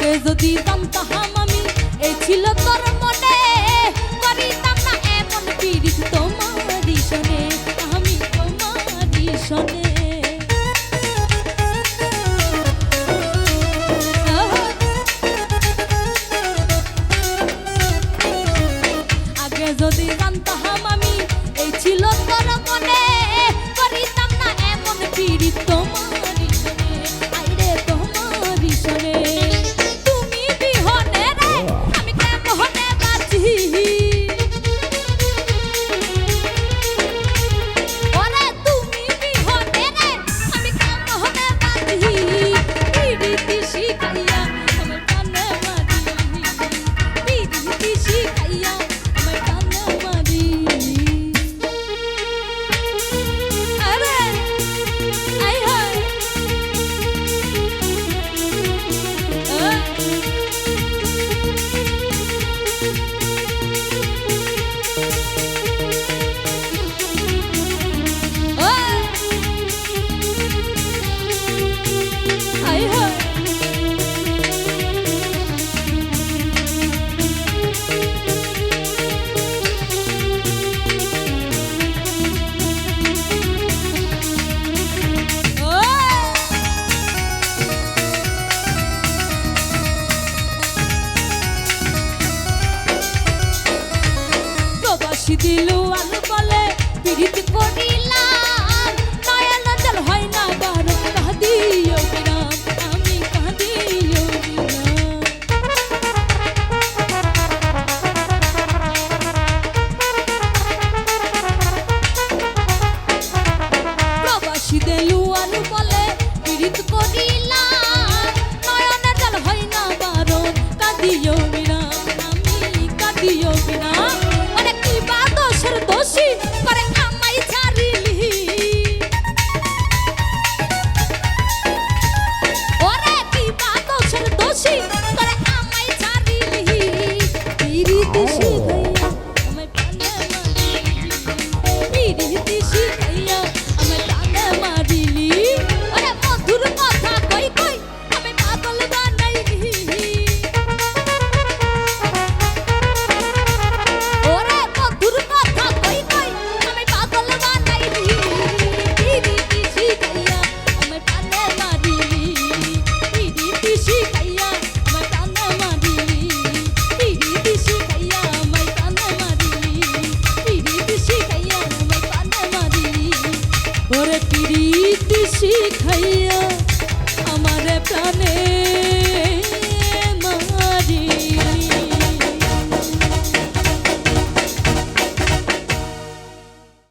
আগে যদি জানতাম আমি এই ছিল তোর মনে করিতাম না এমন পীড়িত তোমারই শোনে আমি তোমারই শোনে আগে যদি জানতাম আমি এই ছিল তোর মনে করিতাম না এমন পীড়িত তোমারই শোনে আইরে তোমারই শোনে তুমি বিহনে রে আমি কেমনে বাঁচি ওরে তুমি বিহনে রে আমি কেমনে বাঁচি পীড়িতি শিখাইয়া আমার কানে মারি পীড়িতি শিখাইয়া আমার কানে মারি আরে আই হায় আই হায় প্রবাসী দিল আলো বলে পীড়িত করিলাম নয়ন জল হয় না বারো কাঁদিও বিরাম আমি কাঁদিও বিরাম প্রবাসী দিল আলো বলে পীড়িত করিলাম নয়ন জল হয় না বারো কাঁদিও বিরাম আমি কাঁদিও বিরাম দোষী করে আমায় ছাড়িলি ওরে কি বাদোষের দোষী করে আমায় ছাড়িলি পীড়িতি শিখাইয়া আমায় প্রাণে মারিলি পীড়িতি শিখাইয়া আমায় প্রাণে মারিলি ওরে মধুর কথা কই কই আমি পাগল বানাইলি ওরে মধুর কথা কই কই আমি পাগল বানাইলি পীড়িতি শিখাইয়া আমায় প্রাণে মারিলি পীড়িতি শিখাইয়া আমায় প্রাণে মারিলি পীড়িতি শিখাইয়া আমায় প্রাণে মারিলি পীড়িতি শিখাইয়া আমায় প্রাণে মারিলি ওরে পীড়িতি শিখাইয়া আমারে প্রাণে